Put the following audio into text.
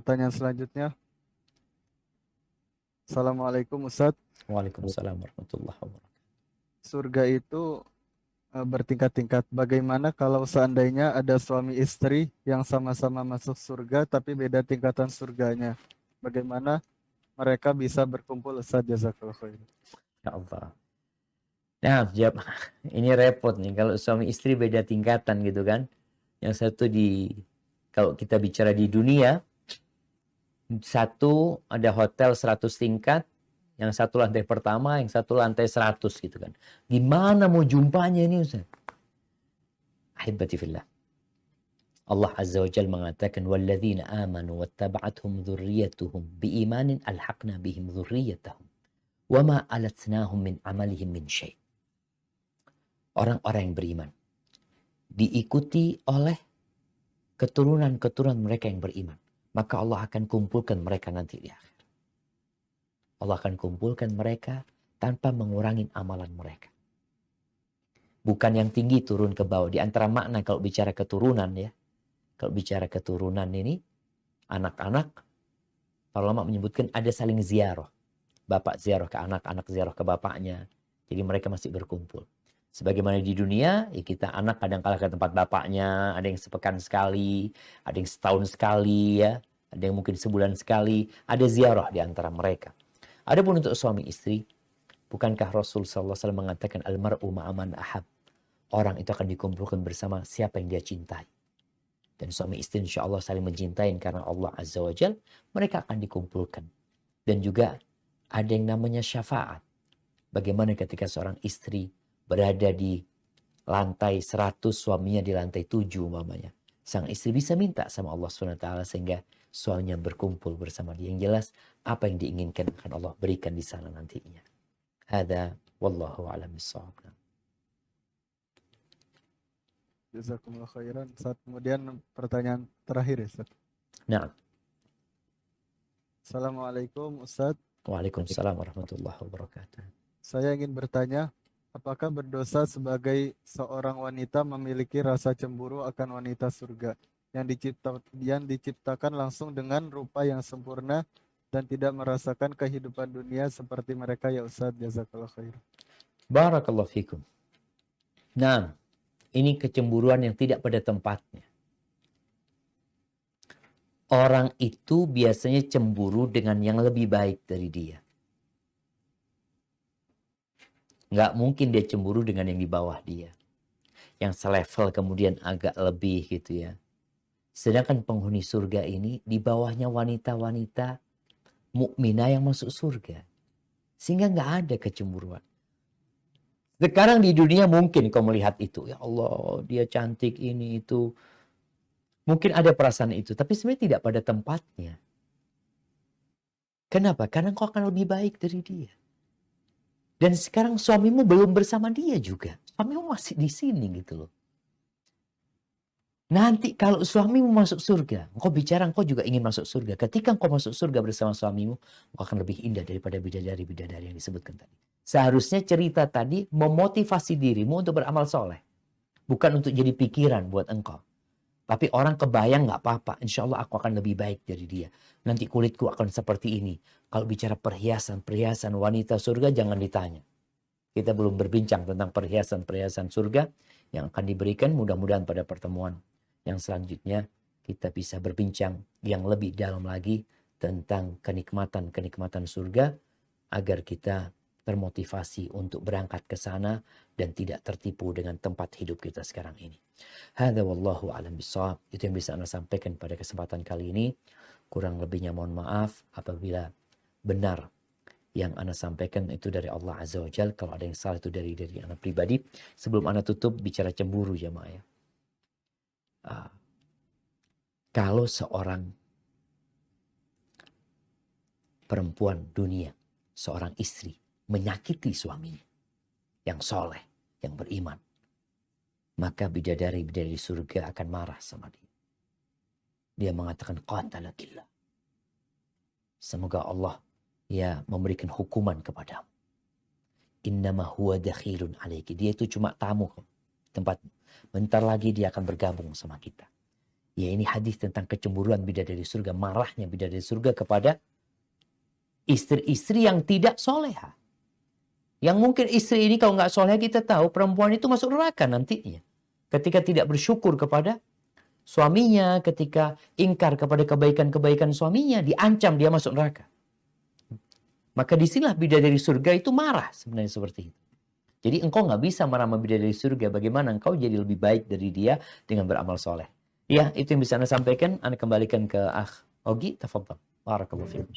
Pertanyaan selanjutnya. Assalamualaikum Ustadz. Waalaikumsalam warahmatullahi wabarakatuh. Surga itu bertingkat-tingkat. Bagaimana kalau seandainya ada suami istri yang sama-sama masuk surga tapi beda tingkatan surganya? Bagaimana mereka bisa berkumpul? Ustadz, jazakallahu khair. Ya Allah. Nah, jawab. Ini repot nih kalau suami istri beda tingkatan gitu kan. Yang satu kalau kita bicara di dunia, satu ada hotel 100 tingkat, yang satu lantai pertama, yang satu lantai 100 gitu kan. Gimana mau jumpanya ini Ustaz? Ahibati fillah. Allah Azza wa Jalla mengatakan walladzina amanu wattaba'athum dzurriyyatuhum biimanin alhaqna bihim dzurriyyatahum wama alatnahum min amalihim min syai'. Orang-orang yang beriman diikuti oleh keturunan-keturunan mereka yang beriman, maka Allah akan kumpulkan mereka nanti di akhir. Allah akan kumpulkan mereka tanpa mengurangi amalan mereka. Bukan yang tinggi turun ke bawah. Di antara makna kalau bicara keturunan ya. Kalau bicara keturunan ini, anak-anak, para ulama menyebutkan ada saling ziarah. Bapak ziarah ke anak, anak ziarah ke bapaknya. Jadi mereka masih berkumpul. Sebagaimana di dunia, ya kita anak kadang-kala ke tempat bapaknya, ada yang sepekan sekali, ada yang setahun sekali, ya, ada yang mungkin sebulan sekali, ada ziarah di antara mereka. Adapun untuk suami istri, bukankah Rasul SAW mengatakan almar'u ma'aman ahab? Orang itu akan dikumpulkan bersama siapa yang dia cintai. Dan suami istri insya Allah saling mencintai karena Allah Azza wa Jal, mereka akan dikumpulkan. Dan juga ada yang namanya syafaat. Bagaimana ketika seorang istri berada di lantai 100, suaminya di lantai 7 umpamanya. Sang istri bisa minta sama Allah SWT sehingga suaminya berkumpul bersama dia. Yang jelas apa yang diinginkan akan Allah berikan di sana nantinya. Hada wallahu a'lam bishawab. Jazakumullah khairan. Ustadz, kemudian pertanyaan terakhir ya Ustadz. Nah. Assalamualaikum Ustadz. Waalaikumsalam warahmatullahi wabarakatuh. Saya ingin bertanya, apakah berdosa sebagai seorang wanita memiliki rasa cemburu akan wanita surga yang diciptakan langsung dengan rupa yang sempurna dan tidak merasakan kehidupan dunia seperti mereka ya Ustadz? Jazakallah khair. Barakallahu fikum. Nah, ini kecemburuan yang tidak pada tempatnya. Orang itu biasanya cemburu dengan yang lebih baik dari dia. Nggak mungkin dia cemburu dengan yang di bawah dia. Yang selevel kemudian agak lebih gitu ya. Sedangkan penghuni surga ini di bawahnya wanita-wanita mukminah yang masuk surga. Sehingga nggak ada kecemburuan. Sekarang di dunia mungkin kau melihat itu. Ya Allah, dia cantik ini itu. Mungkin ada perasaan itu. Tapi sebenarnya tidak pada tempatnya. Kenapa? Karena kau akan lebih baik dari dia. Dan sekarang suamimu belum bersama dia juga. Suamimu masih di sini gitu loh. Nanti kalau suamimu masuk surga, engkau bicara engkau juga ingin masuk surga. Ketika engkau masuk surga bersama suamimu, engkau akan lebih indah daripada bidadari-bidadari yang disebutkan tadi. Seharusnya cerita tadi memotivasi dirimu untuk beramal soleh. Bukan untuk jadi pikiran buat engkau. Tapi orang kebayang gak apa-apa. Insya Allah aku akan lebih baik dari dia. Nanti kulitku akan seperti ini. Kalau bicara perhiasan wanita surga jangan ditanya. Kita belum berbincang tentang perhiasan surga yang akan diberikan mudah-mudahan pada pertemuan yang selanjutnya kita bisa berbincang yang lebih dalam lagi tentang kenikmatan-kenikmatan surga agar kita termotivasi untuk berangkat ke sana dan tidak tertipu dengan tempat hidup kita sekarang ini. Hadza wallahu a'lam bishawab. Itu yang bisa Anda sampaikan pada kesempatan kali ini. Kurang lebihnya mohon maaf apabila benar yang Anda sampaikan itu dari Allah Azza wa Jalla. Kalau ada yang salah itu dari Anda pribadi. Sebelum Anda tutup bicara cemburu jemaah ya. Kalau seorang perempuan dunia, seorang istri menyakiti suaminya yang soleh, yang beriman, maka bidadari-bidadari surga akan marah sama dia. Dia mengatakan qatalakillah. Semoga Allah ya memberikan hukuman kepadamu. Innama huwa dakhilun alaiki. Dia itu cuma tamu tempat. Bentar lagi dia akan bergabung sama kita. Ya ini hadis tentang kecemburuan bidadari surga, marahnya bidadari surga kepada istri-istri yang tidak soleha. Yang mungkin istri ini kalau nggak soleha kita tahu perempuan itu masuk neraka nantinya. Ketika tidak bersyukur kepada suaminya, ketika ingkar kepada kebaikan-kebaikan suaminya, diancam dia masuk neraka. Maka disinilah bidadari surga itu marah sebenarnya seperti itu. Jadi engkau nggak bisa marah sama bidadari surga. Bagaimana engkau jadi lebih baik dari dia dengan beramal soleh. Ya, itu yang bisa Anda sampaikan. Anda kembalikan ke Akh Ogi. Tafadhal. Barakallahu fiikum.